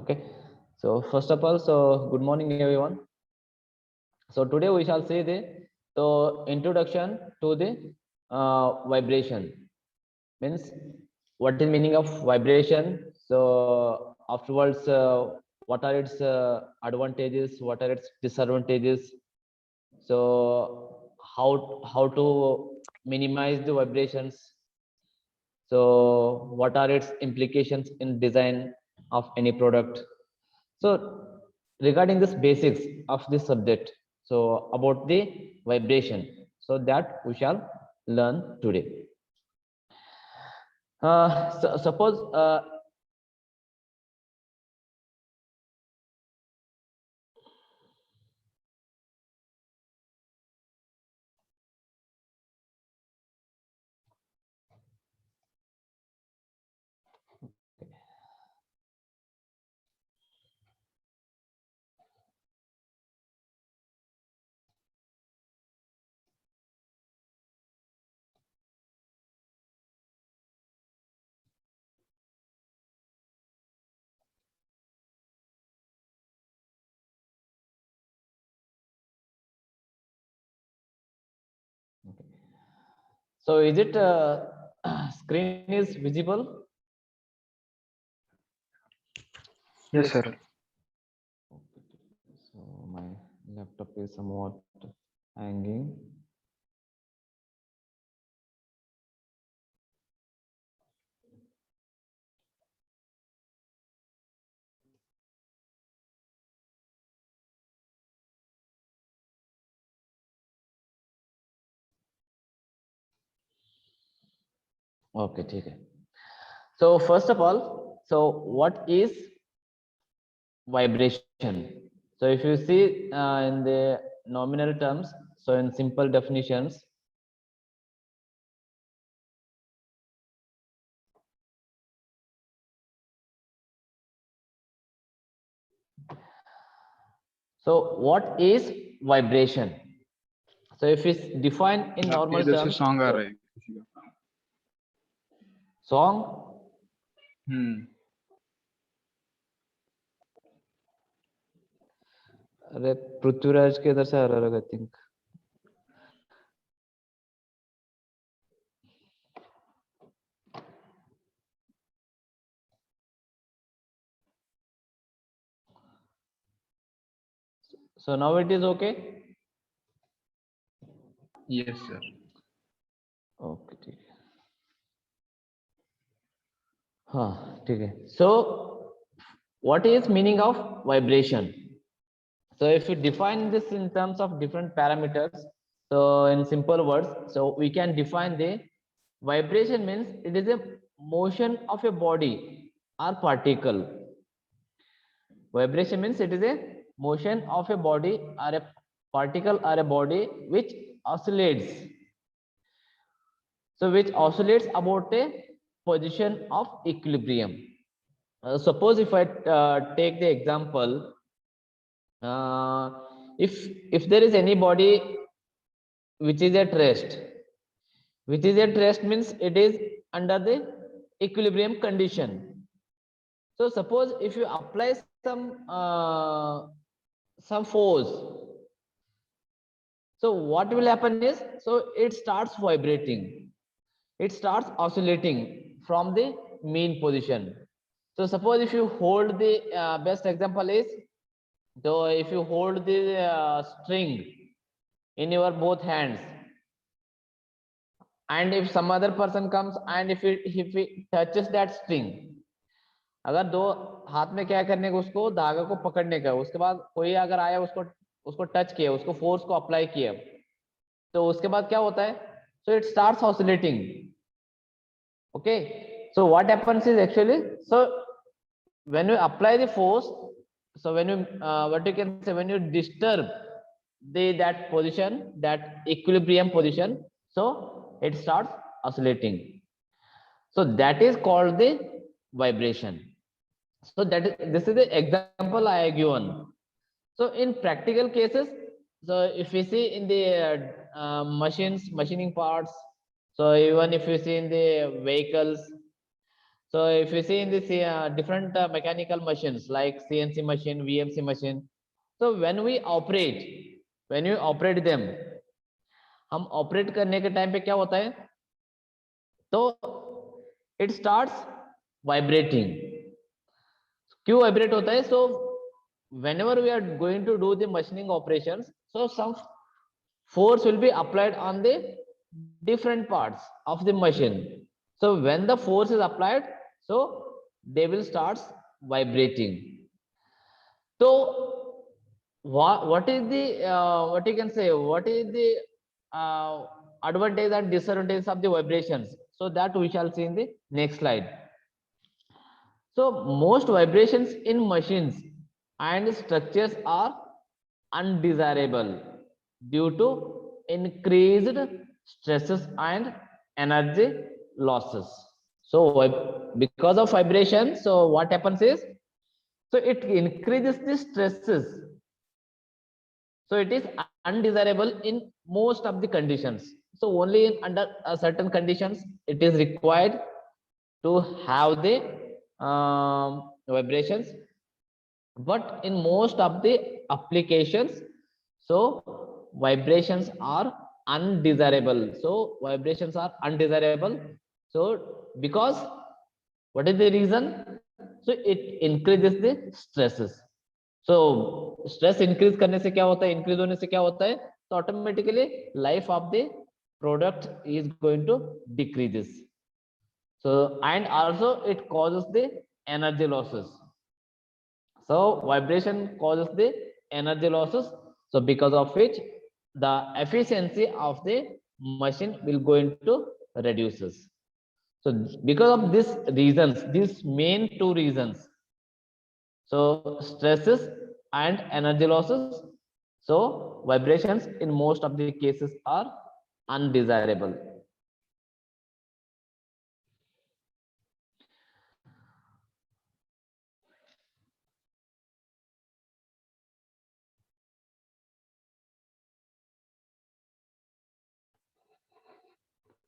Okay, so first of all, so good morning everyone. So today we shall see the introduction to the vibration. Means what is meaning of vibration. So afterwards, what are its advantages, what are its disadvantages. So how to minimize the vibrations. So what are its implications in design of any product. So regarding this basics of this subject, so about the vibration, so that we shall learn today. Suppose so is it screen is visible? Yes, sir. So my laptop is somewhat hanging. Okay, ठीक है. So first of all, so what is vibration? So if you see in the nominal terms, so in simple definitions, so what is vibration? So if it's defined in normal इधर से terms, song आ so रहा है किसी का. song. अरे पृथ्वीराज के इधर से आ रहा है, I think. So now it is okay. Yes, sir. Okay, ठीक है. हाँ, ठीक है. So what is meaning of vibration? So if we define this in terms of different parameters, so in simple words, so we can define the vibration means it is a motion of a body or particle. Vibration means it is a motion of a body or a particle or a body which oscillates. So which oscillates about a position of equilibrium. Suppose if I take the example, uh, if there is any body which is at rest, which is at rest means it is under the equilibrium condition. So suppose if you apply some force, so what will happen is, so it starts vibrating, it starts oscillating from the mean position. So suppose if you hold the best example is, so if you hold the string in your both hands, and if some other person comes and if it touches that string, अगर दो हाथ में क्या करने का, उसको धागा को पकड़ने का, उसके बाद कोई अगर आया उसको उसको टच किया, उसको फोर्स को अप्लाई किया, तो उसके बाद क्या होता है, so it starts oscillating. Okay, so what happens is actually, so when you apply the force, so when you what you can say, when you disturb that position, that equilibrium position, so it starts oscillating. So that is called the vibration. So this is the example I have given. So in practical cases, so if we see in the machining parts, so even if you see in the vehicles, So if you see in this different mechanical machines like CNC machine, VMC machine, so when we operate them, हम operate करने के time पे क्या होता है, तो it starts vibrating. क्यों vibrate होता है? सो whenever we are going to do the machining operations, so some force will be applied on the different parts of the machine. So when the force is applied, so they will start vibrating. So what is the what you can say, what is the advantage and disadvantage of the vibrations? So that we shall see in the next slide. So most vibrations in machines and structures are undesirable due to increased stresses and energy losses. So because of vibration, so what happens is, so it increases the stresses. So it is undesirable in most of the conditions. So only in under certain conditions it is required to have the vibrations, but in most of the applications, so vibrations are undesirable. So vibrations are undesirable. So because what is the reason? So it increases the stresses. So stress increase करने से क्या होता है, increase होने से क्या होता है, तो automatically life of the product is going to decreases. So and also it causes the energy losses. So vibration causes the energy losses. So because of which the efficiency of the machine will going to reduces. So because of these reasons, these main two reasons, so stresses and energy losses, so vibrations in most of the cases are undesirable.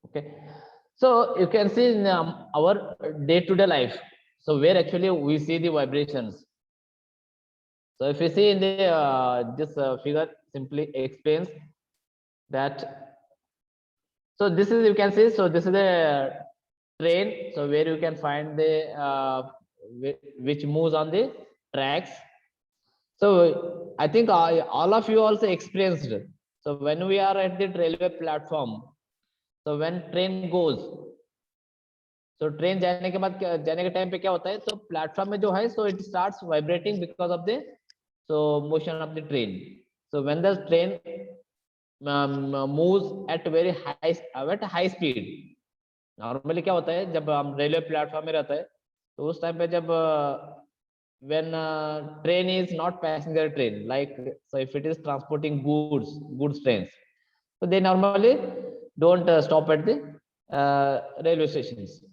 Okay, so you can see in our day-to-day life, so where actually we see the vibrations. So if you see in the this figure simply explains that. So this is, you can see, so this is a train, so where you can find the which moves on the tracks. So I think all of you also experienced. So when we are at the railway platform, so when train goes, so train जाने के बाद जाने के time पे क्या होता है, so platform में जो है, so it starts vibrating because of the so motion of the train. So when the train moves at very high speed, normally क्या होता है, जब हम रेलवे प्लेटफॉर्म में रहता है, तो उस टाइम पे जब when train is not passenger train, like so if it is transporting goods trains, so they normally don't stop at the railway stations.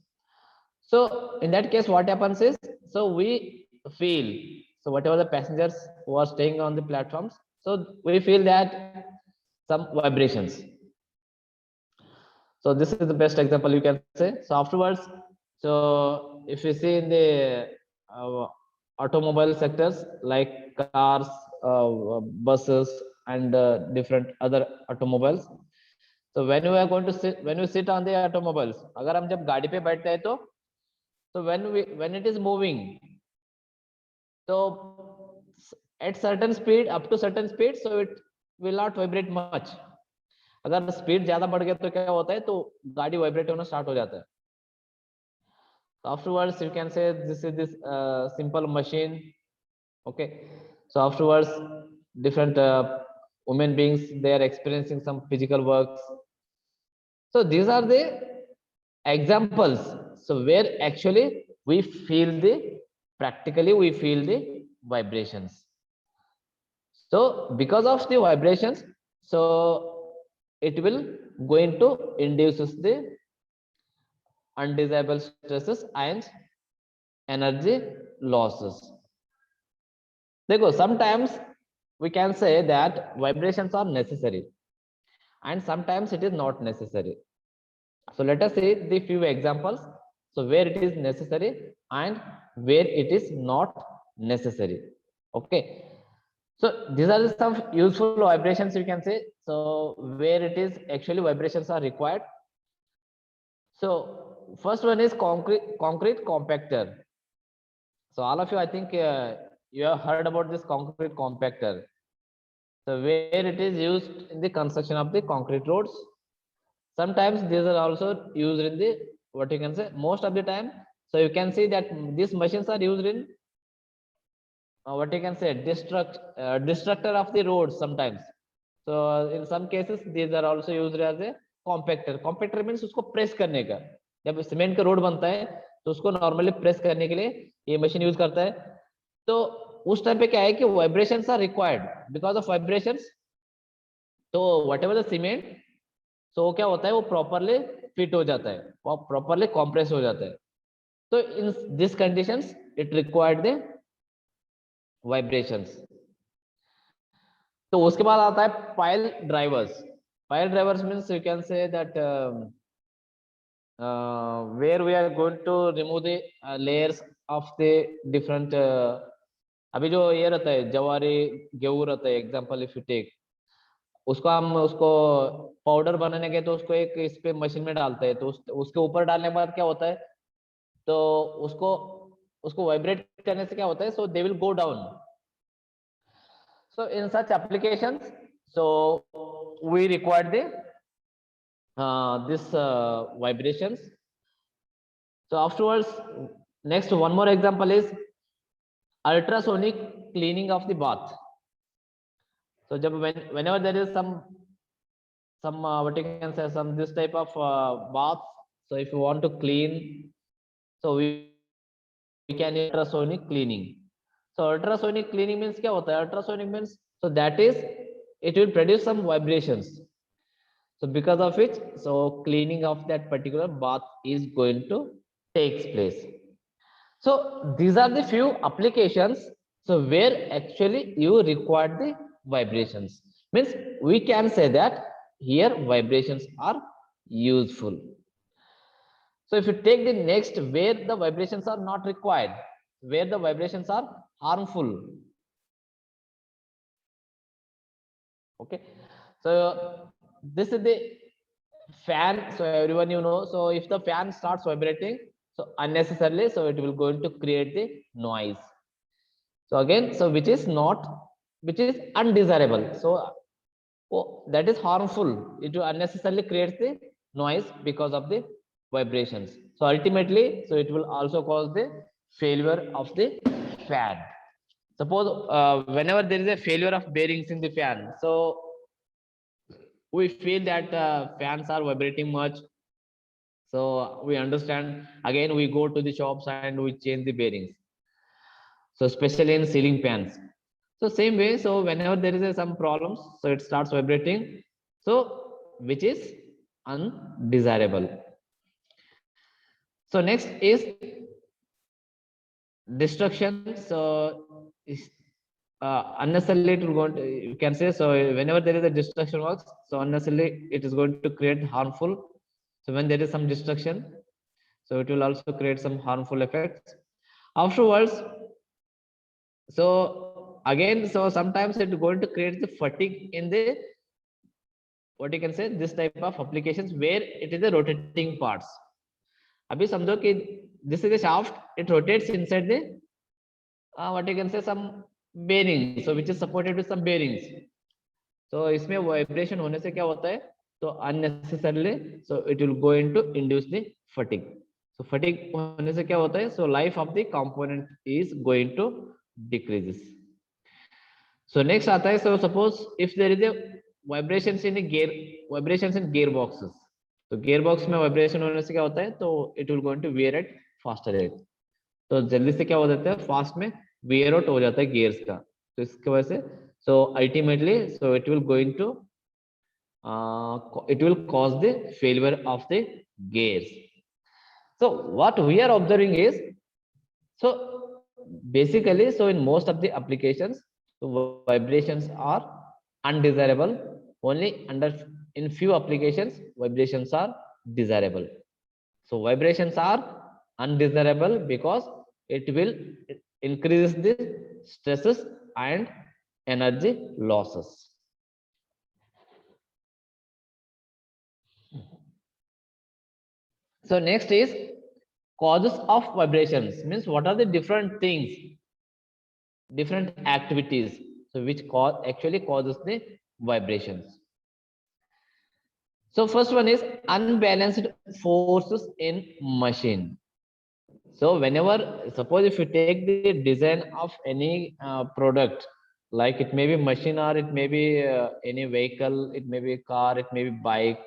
So in that case what happens is, so we feel, so whatever the passengers who are staying on the platforms, so we feel that some vibrations. So this is the best example you can say. So afterwards, so if you see in the automobile sectors like cars, buses, and different other automobiles. So when we are going to sit, when we sit on the automobiles, अगर हम जब गाड़ी पे बैठते हैं तो when it is moving, so at certain speed, up to certain speed, so it will not vibrate much. अगर speed ज्यादा बढ़ गया तो क्या होता है, तो गाड़ी वाइब्रेट होना स्टार्ट हो जाता है. So afterwards you can say this is this simple machine. Okay, so afterwards different human beings, they are experiencing some physical works. So these are the examples, so where actually we feel the practically we feel the vibrations. So because of the vibrations, so it will going to induces the undesirable stresses and energy losses. देखो, sometimes we can say that vibrations are necessary and sometimes it is not necessary. So let us see the few examples. so where it is necessary and where it is not necessary. Okay, so these are some useful vibrations, you can say. So where it is actually vibrations are required. So first one is concrete compactor. So all of you, I think you have heard about this concrete compactor. So where it is used in the construction of the concrete roads. Sometimes these are also used in the, what you can say, most of the time. So you can see that these machines are used in what you can say, destructor of the roads sometimes. So in some cases these are also used as a compactor. Compactor means उसको press करने का. जब cement का road बनता है तो उसको normally press करने के लिए ये मशीन यूज करता है. तो उस टाइम पे क्या है कि vibrations are required. Because of vibrations, तो वट एवर द सीमेंट, तो क्या होता है, वो प्रॉपरली फिट हो जाता है, वो प्रॉपरली कॉम्प्रेस हो जाता है. तो in this conditions it required the vibrations. तो उसके बाद आता है pile drivers. Pile drivers means you can say that where we are going to remove the layers of the different अभी जो ये रहता है जवारी गेहूं रहता है, एग्जांपल इफ यू टेक, उसको हम उसको पाउडर बनाने के तो उसको एक इस पे मशीन में डालते हैं. तो उसके ऊपर डालने के बाद क्या होता है, तो उसको वाइब्रेट करने से क्या होता है, so they will go down. So in such applications, so we require the this vibrations. So afterwards, next one more example is ultrasonic cleaning of the bath. So whenever there is some what you can say, some this type of bath, so if you want to clean, so we can ultrasonic cleaning. So ultrasonic cleaning means क्या होता है? Ultrasonic means, so that is, it will produce some vibrations. So because of which, so cleaning of that particular bath is going to takes place. So these are the few applications, so where actually you require the vibrations. Means we can say that here vibrations are useful. So if you take the next, where the vibrations are not required, where the vibrations are harmful. Okay, so this is the fan. So everyone, you know, so if the fan starts vibrating, so unnecessarily, so it will going to create the noise. So again, so which is undesirable, so that is harmful. It will unnecessarily create the noise because of the vibrations. So ultimately, so it will also cause the failure of the fan. Suppose whenever there is a failure of bearings in the fan, so we feel that fans are vibrating much. So we understand, again we go to the shops and we change the bearings. So especially in ceiling fans. So same way, so whenever there is some problems, so it starts vibrating, so which is undesirable. So next is destruction. So unnecessarily it will go to, you can say, so whenever there is a destruction works, so unnecessarily it is going to create harmful. So when there is some destruction, so it will also create some harmful effects. Afterwards, so again, so sometimes it is going to create the fatigue in the, what you can say, this type of applications where it is the rotating parts. Abhi samjho ki this is the shaft, it rotates inside the what you can say, some bearing, so which is supported with some bearings. So इसमें vibration होने से क्या होता है, तो unnecessarily, so it will go into induce the fatigue. So fatigue होने से क्या होता है, so life of the component is going to decreases. So next आता है, so suppose if there is a vibrations in gearboxes. तो gearbox में vibration होने से क्या होता है, तो it will going to wear at faster rate. तो जल्दी से क्या हो जाता है, फास्ट में wear out हो जाता है gears का. तो इसकी वजह से, so ultimately, so it will going to it will cause the failure of the gears. So what we are observing is, so basically, so in most of the applications, so vibrations are undesirable. Only in few applications vibrations are desirable. So vibrations are undesirable because it will increase the stresses and energy losses. So next is causes of vibrations, means what are the different things, different activities, so which cause actually causes the vibrations. So first one is unbalanced forces in machine. So whenever, suppose if you take the design of any product, like it may be machine or it may be any vehicle, it may be car, it may be bike,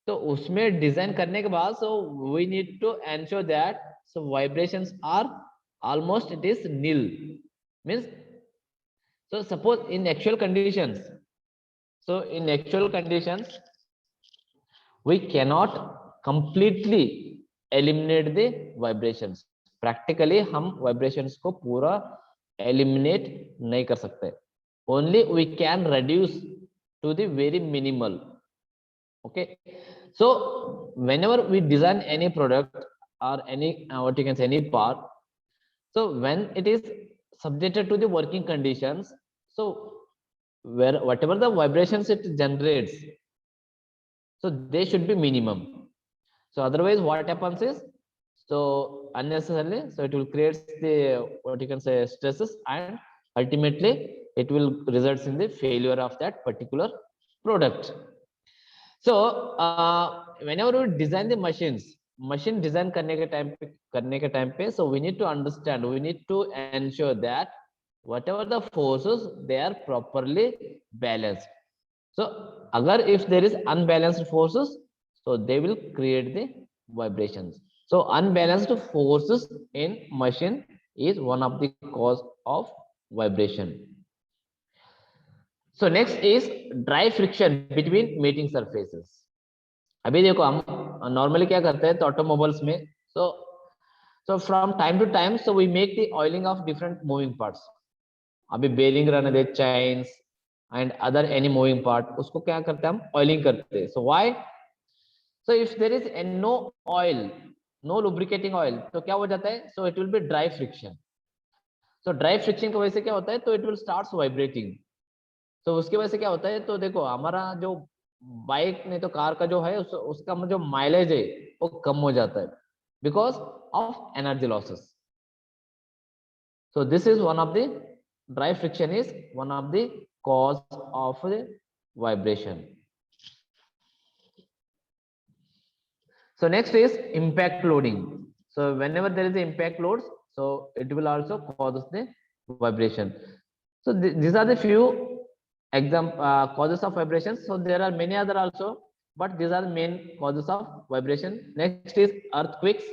तो उसमें design करने के बाद so we need to ensure that so vibrations are almost it is nil, means so suppose in actual conditions, so in actual conditions we cannot completely eliminate the vibrations. Practically हम vibrations को पूरा eliminate नहीं कर सकते, only we can reduce to the very minimal. Okay, so whenever we design any product or any what you can say any part, so when it is subjected to the working conditions, so where whatever the vibrations it generates, so they should be minimum. So otherwise what happens is, so unnecessarily, so it will create the what you can say stresses, and ultimately it will results in the failure of that particular product. So whenever we design the machines, machine design करने के time पे, so we need to understand, we need to ensure that whatever the forces they are properly balanced. So agar if there is unbalanced forces, so they will create the vibrations. So unbalanced forces in machine is one of the cause of vibration. So next is dry friction between meeting surfaces. अभी देखो हम normally क्या करते हैं तो automobiles में, so from time to time so we make the oiling of different moving parts. अभी bearing रहने दे, chains and other any moving part, उसको क्या करते हैं हम oiling करते हैं. So why? So if there is no oil, no lubricating oil, तो क्या हो जाता है, so it will be dry friction. So dry friction की वजह से क्या होता है, तो it will starts vibrating. तो उसकी वजह से क्या होता है, तो देखो हमारा जो बाइक नहीं तो कार का जो है उसका जो माइलेज है वो कम हो जाता है because of energy losses. So this is one of the dry friction is one of the cause of the vibration. So next is impact loading. So whenever there is impact loads, so it will also cause the vibration. So these are the few causes of vibrations. So there are many other also, but these are the main causes of vibration. Next is earthquakes.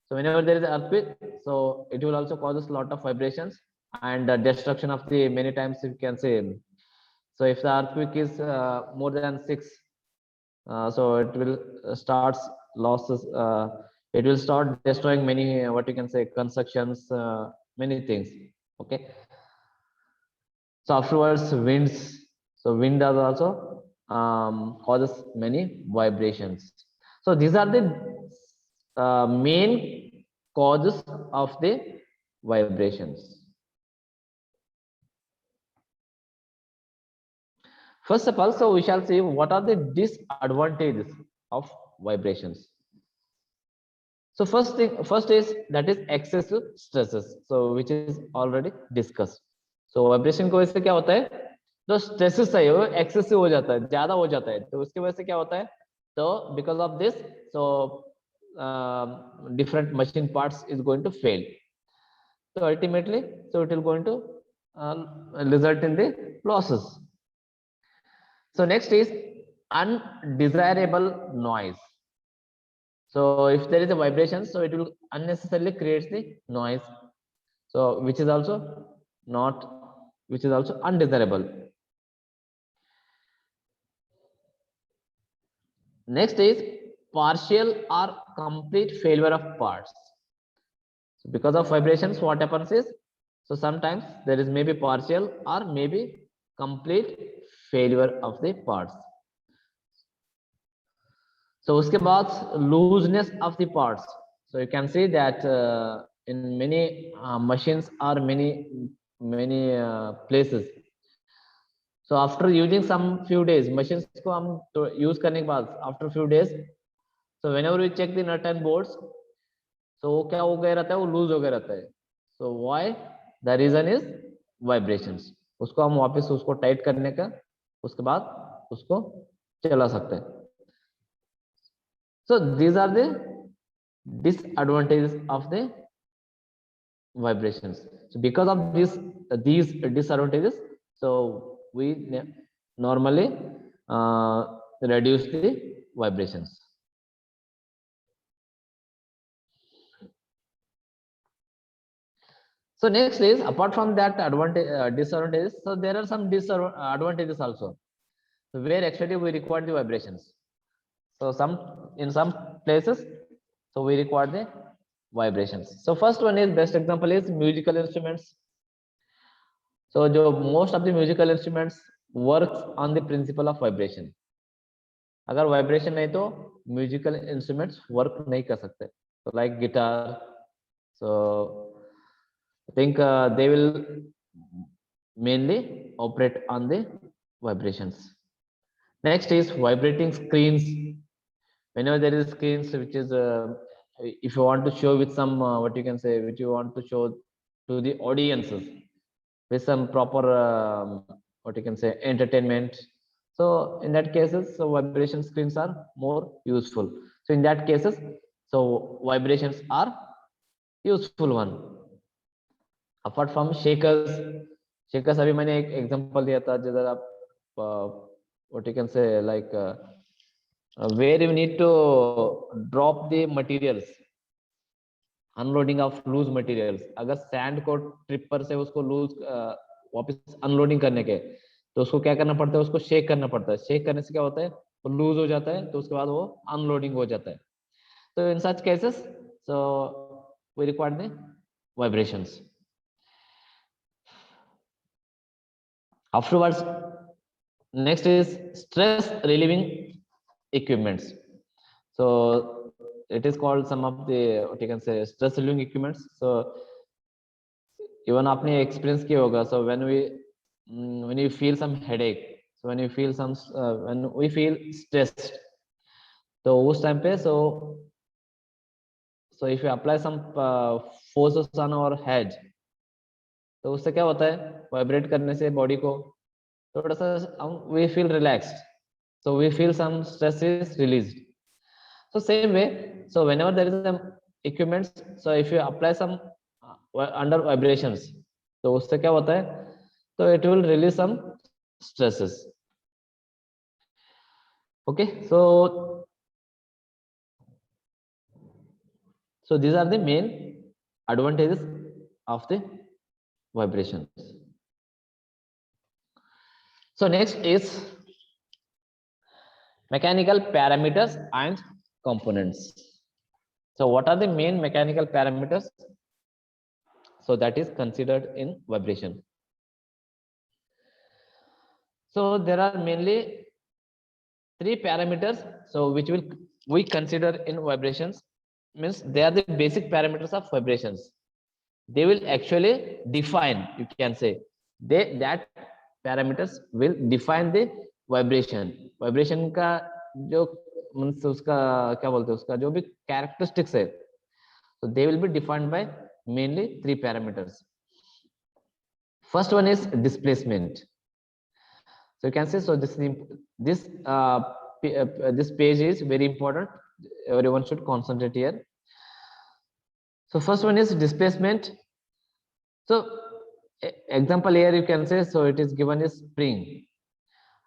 So whenever there is an earthquake, so it will also cause a lot of vibrations and destruction of the many times you can say. So if the earthquake is more than 6, so it will starts losses, it will start destroying many what you can say constructions, many things. Okay, so afterwards winds, so wind does also causes many vibrations. So these are the main causes of the vibrations. First of all, so we shall see what are the disadvantages of vibrations. So first is that is excessive stresses, so which is already discussed. So vibration की वजह से क्या होता है, तो stresses है वो excessive हो जाता है, ज्यादा हो जाता है, तो उसकी वजह से क्या होता है, तो because of this so different machine parts is going to fail. So ultimately, so it will going to result in the losses. So next is undesirable noise. So if there is a vibration, so it will unnecessarily create the noise, so which is also undesirable. Next is partial or complete failure of parts. So because of vibrations what happens is, so sometimes there is maybe partial or maybe complete failure of the parts. So उसके बाद looseness of the parts. So you can see that in many machines or many places. So after using some few days, machines को हम तो use करने के बाद after few days, so whenever we check the nut and bolts, so वो क्या हो गया रहता है, वो लूज हो गया रहता है. So why? The reason is vibrations. उसको हम वापस उसको टाइट करने का, उसके बाद उसको चला सकते हैं. So these are the disadvantages of the vibrations. So because of these disadvantages, so we normally reduce the vibrations. So next is, apart from that disadvantages, so there are some disadvantages also, so where actually we require the vibrations. So in some places, so we require the vibrations. So first one is, best example is musical instruments. So most of the musical instruments works on the principle of vibration. अगर vibration नहीं तो musical instruments work नहीं कर सकते. So like guitar, so I think they will mainly operate on the vibrations. Next is vibrating screens. Whenever there is screens which is if you want to show with some what you can say, which you want to show to the audiences with some proper what you can say, entertainment, so in that cases, so vibration screens are more useful. So in that cases, so vibrations are useful one. Apart from shakers अभी मैंने एक example दिया था, जैसे आप what you can say, like where you need to drop the materials, unloading of loose materials. अगर sand को tripper से उसको लूज वापस अनलोडिंग करने के, तो उसको क्या करना पड़ता है, उसको शेक करना पड़ता है. शेक करने से क्या होता है, वो लूज हो जाता है, तो उसके बाद वो अनलोडिंग हो जाता है. तो in such cases, so we require the vibrations. Afterwards, next is stress relieving equipments. So it is called some of the what you can say, stress relieving equipments. So even आपने experience किया होगा. So when you feel some headache, so when you feel some when we feel stressed, तो उस time पे so if you apply some forces on our head, तो उससे क्या होता है, वाइब्रेट करने से बॉडी को थोड़ा सा we feel relaxed, so we feel some stress is released. So same way, so whenever there is some equipments, so if you apply some under vibrations, तो उससे क्या होता है, so it will release some stresses. Okay, so these are the main advantages of the vibrations. So next is mechanical parameters and components. So what are the main mechanical parameters, so that is considered in vibration? So there are mainly 3 parameters, so which we consider in vibrations. Means they are the basic parameters of vibrations. They will actually define, you can say, that parameters will define the vibration. Vibration का जो means उसका क्या बोलते हैं, उसका जो भी characteristics है, so they will be defined by mainly 3 parameters. First one is displacement. So you can say, so this page is very important, everyone should concentrate here. So first one is displacement. So example here you can say, so it is given is spring.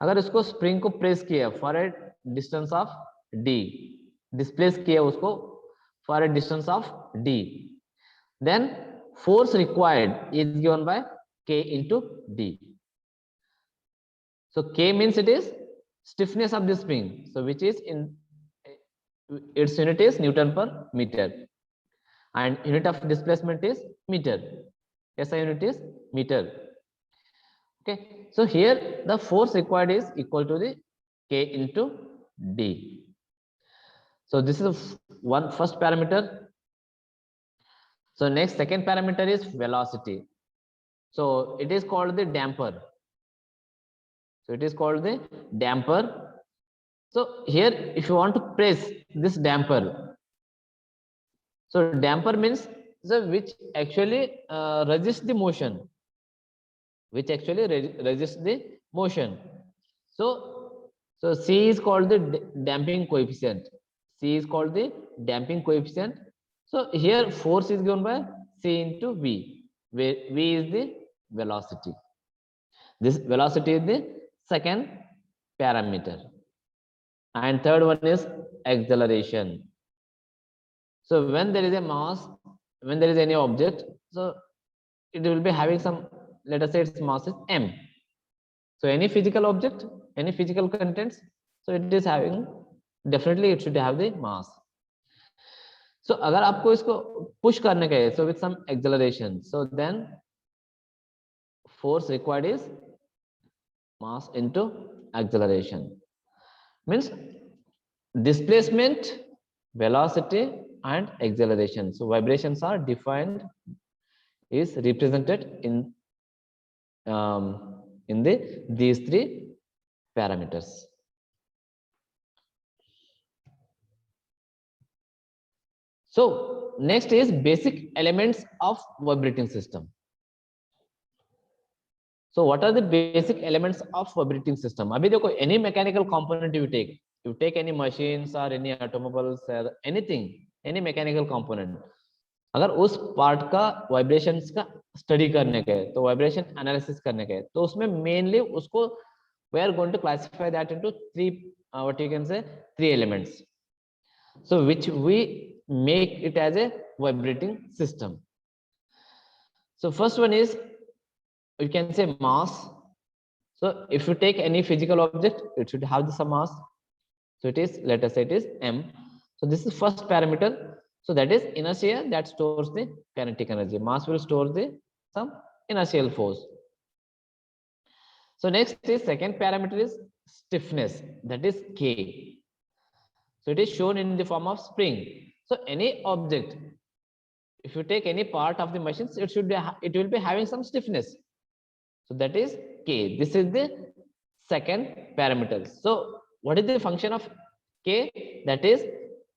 अगर इसको spring को press किया for a distance of d, displace किया उसको for a distance of d, then force required is given by k into d. So k means it is stiffness of the spring, so which is in its unit is Newton per meter, and unit of displacement is meter. SI unit is meter. Okay, so here the force required is equal to the k into d. So this is one first parameter. So next, second parameter is velocity. So it is called the damper. So it is called the damper. So here, if you want to press this damper, so damper means the which actually resists the motion, resists the motion. So C is called the damping coefficient. C is called the damping coefficient. So here force is given by C into V, where V is the velocity. This velocity is the second parameter. And third one is acceleration. So when there is a mass, when there is any object, so it will be having some, let us say its mass is m. So any physical object, any physical contents, so it is having, definitely it should have the mass. So अगर आपको इसको push करने का है, so with some acceleration, so then force required is mass into acceleration. Means displacement, velocity and acceleration. So vibrations are defined, is represented in these three parameters. So next is basic elements of vibrating system. So what are the basic elements of vibrating system? अभी देखो, any mechanical component you take any machines or any automobiles or anything, any mechanical component, अगर उस part का vibrations का study करने का है, तो वाइब्रेशन एनालिसिस करने का है, तो उसमें मेनली उसको we are going to classify that into three, what you can say, three elements, so which we make it as a vibrating system. So first one is, you can say, mass. So if you take any physical object, it should have some mass. So it is, let us say it is m. So this is first parameter. So that is inertia that stores the kinetic energy. Mass will store the some inertial force. So next is second parameter is stiffness, that is K. So it is shown in the form of spring. So any object, if you take any part of the machines, it will be having some stiffness. So that is K. This is the second parameter. So what is the function of K? That is,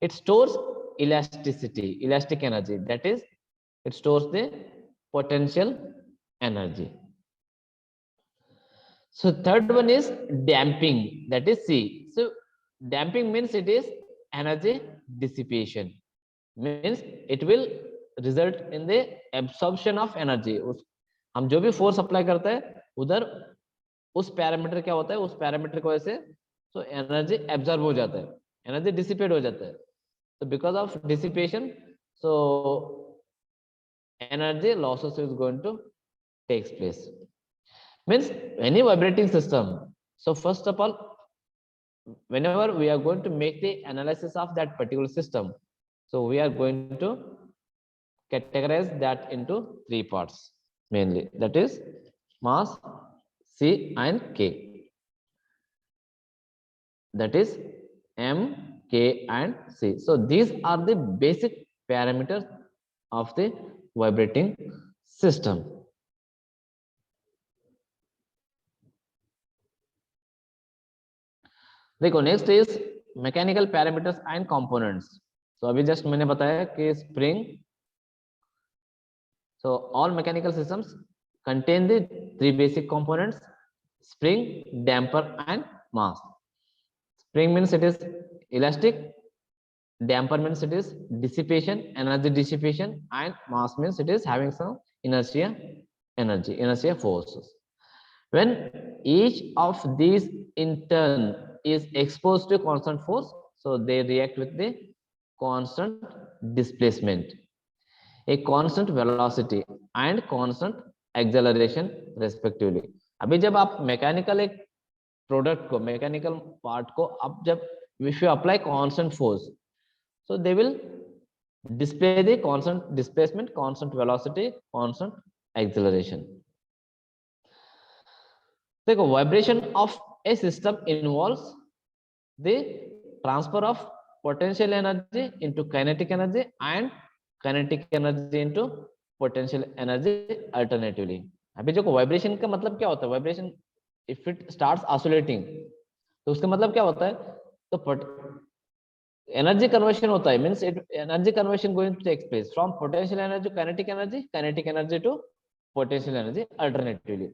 it stores elasticity, elastic energy. That is, it stores the potential energy. So third one is damping, that is C. So damping means it is energy dissipation. Means it will result in the absorption of energy. हम जो भी force apply करते हैं उधर उस parameter क्या होता है, उस पैरामीटर की वजह से तो एनर्जी एब्जॉर्ब हो जाता है, एनर्जी डिसिपेट हो जाता है. तो because of dissipation, so energy losses is going to takes place. Means any vibrating system, so first of all, whenever we are going to make the analysis of that particular system, so we are going to categorize that into three parts mainly, that is mass, C and K. That is M, K and C. So these are the basic parameters of the vibrating system. देखो next is mechanical parameters and components. So अभी just मैंने बताया कि spring, so all mechanical systems contain the three basic components: spring, damper and mass. Spring means it is elastic, damper means it is dissipation, energy dissipation, and mass means it is having some inertia energy, inertia forces. When each of these in turn is exposed to constant force, so they react with the constant displacement, a constant velocity and constant acceleration respectively. अभी जब आप mechanical एक product को, mechanical part को आप जब if you apply constant force, so they will display the constant displacement, constant velocity, constant acceleration. देखो, vibration of a system involves the transfer of potential energy into kinetic energy and kinetic energy into potential energy alternatively. अभी देखो vibration का मतलब क्या होता है, vibration if it starts oscillating तो उसका मतलब क्या होता है, तो एनर्जी कन्वर्शन होता है, means it energy conversion going to take place from potential energy to kinetic energy to potential energy alternatively,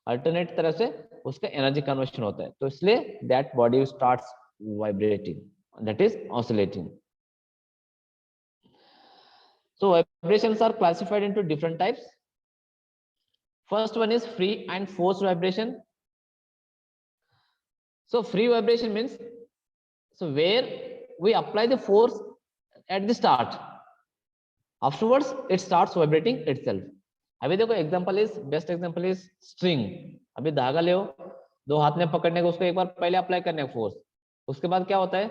alternate तरह से उसका एनर्जी कन्वर्शन होता है, तो इसलिए that body starts vibrating, that is oscillating. So vibrations are classified into different types. First one is free and forced vibration. So free vibration means so where we apply the force at the start, afterwards it starts vibrating itself. अभी देखो example is best example is string. अभी धागा ले, दो हाथ में पकड़ने को, उसको एक बार पहले अप्लाई करने का फोर्स, उसके बाद क्या होता है,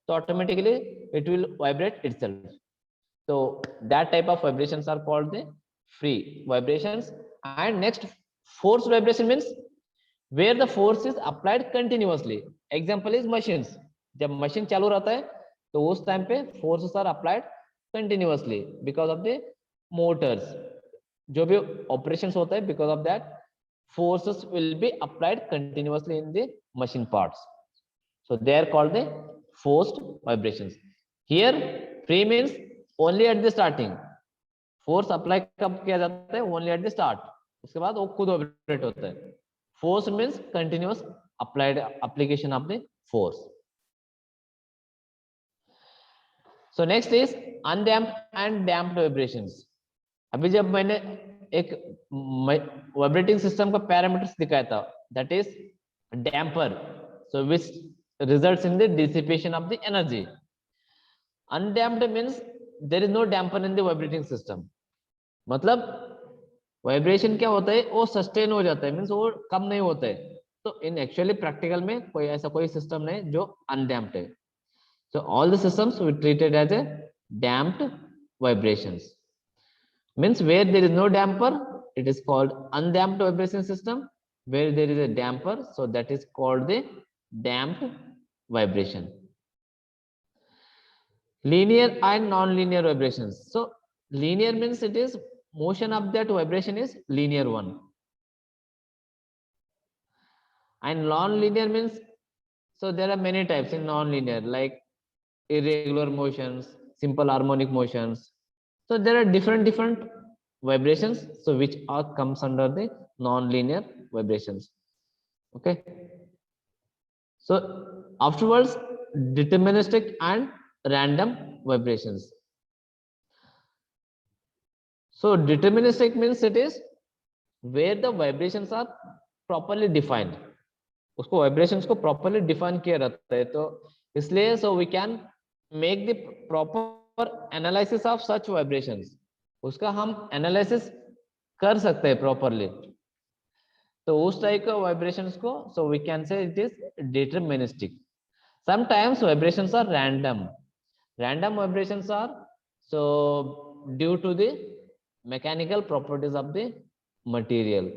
तो automatically it will vibrate itself. So that type of vibrations are called the free vibrations. And next, forced vibration means where the force is applied continuously. Example is machines. जब machine चालू रहता है तो उस टाइम पे forces are applied continuously because of the motors. जो भी operations होता है, because of that forces will be applied continuously in the machine parts. So they are called the forced vibrations. Here free means only at the starting, force apply कब किया जाता है, only at the start, उसके बाद वो खुद operate होता है. Force means continuous applied application of the force. So next is undamped and damped vibrations. अभी जब मैंने एक वाइब्रेटिंग सिस्टम का पैरामीटर्स दिखाया था, that is damper, so which results in the dissipation of the energy. Undamped means there is no damper in the vibrating system. मतलब vibration क्या होता है, वो सस्टेन हो जाता है, मींस वो कम नहीं होता है. तो इन एक्चुअली प्रैक्टिकल में कोई ऐसा कोई सिस्टम नहीं जो अनडैम्प्ड है. So all the systems we treated as a damped vibrations. Means where there is no damper it is called undamped vibration system. Where there is a damper so that is called the damped vibration. Linear and non-linear vibrations. So linear means it is motion of that vibration is linear one, and non-linear means so there are many types in non-linear, like irregular motions, simple harmonic motions. So there are different vibrations, so which are comes under the non-linear vibrations. Okay, so afterwards deterministic and random vibrations. So deterministic means it is where the vibrations are properly defined. उसको vibrations को properly define किया रहता है, तो इसलिए so we can make the proper analysis of such vibrations. उसका हम analysis कर सकते हैं properly. तो उस टाइप का vibrations को so we can say it is deterministic. Sometimes vibrations are random. Random vibrations are so due to the mechanical properties of the material.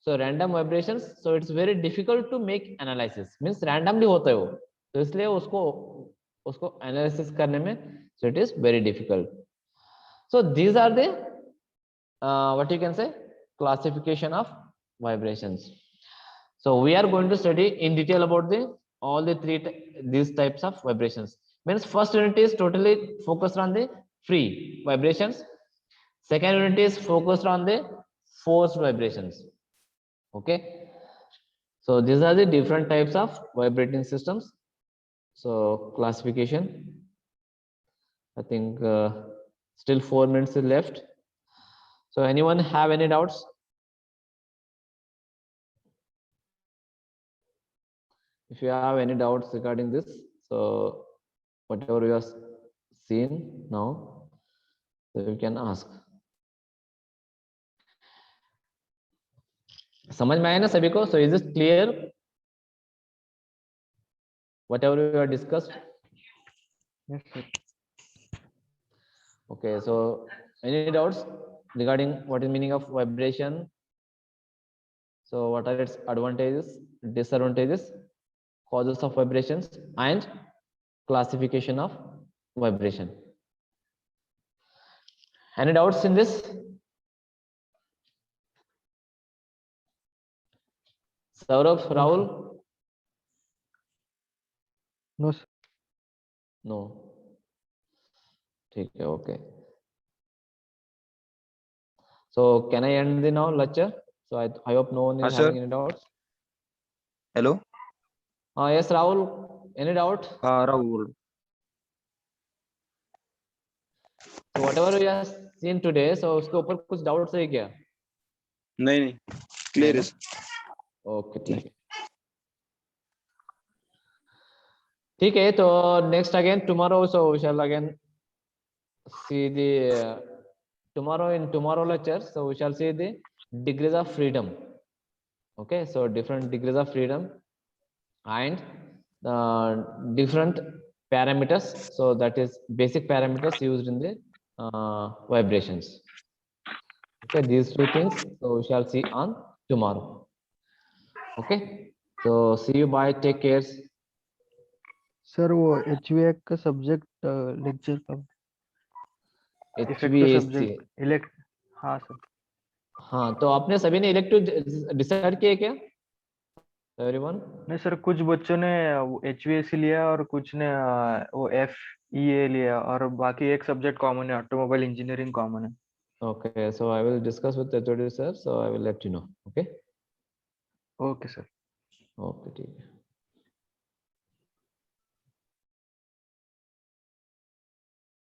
So random vibrations, so it's very difficult to make analysis, means randomly होता है वो, तो इसलिए उसको analysis करने में so it is very difficult. So these are the what you can say classification of vibrations. So we are going to study in detail about the all the these types of vibrations. Means first unit is totally focused on the free vibrations. Second unit is focused on the forced vibrations. Okay, so these are the different types of vibrating systems. So classification, I think still 4 minutes is left. So anyone have any doubts? If you have any doubts regarding this, so whatever you have seen now, so you can ask. समझ में आया ना सभी को? So is this clear? Whatever we have discussed. Yes, sir. Okay, so any doubts regarding what is meaning of vibration? So what are its advantages, disadvantages, causes of vibrations, and classification of vibration? Any doubts in this? Saurabh, Rahul? No, sir. No. ठीक है, okay. So can I end the now lecture? So I hope no one is sir. having any doubts. Hello. Yes, Rahul. Any doubt? Rahul. So whatever we have seen today, so उसके ऊपर कुछ doubts है क्या? नहीं clear है. Okay, ठीक है. ठीक है, तो next again tomorrow, so we shall again see the tomorrow lecture, so we shall see the degrees of freedom. Okay, so different degrees of freedom and different parameters, so that is basic parameters used in the vibrations. Okay, these two things, so we shall see on tomorrow. Okay, so see you, bye, take care. Sir वो HVAC का subject lecture कब? Effective HVAC, subject elect. हाँ sir. हाँ, तो आपने सभी ने elective decide किए क्या एवरीवन? नहीं सर, कुछ बच्चों ने HVAC लिया और कुछ ने वो FEA लिया और बाकी एक सब्जेक्ट कॉमन है, ऑटोमोबाइल इंजीनियरिंग कॉमन है. Okay, so I will discuss with the HOD sir, so I will let you know. Okay. Okay sir. Okay, ठीक है.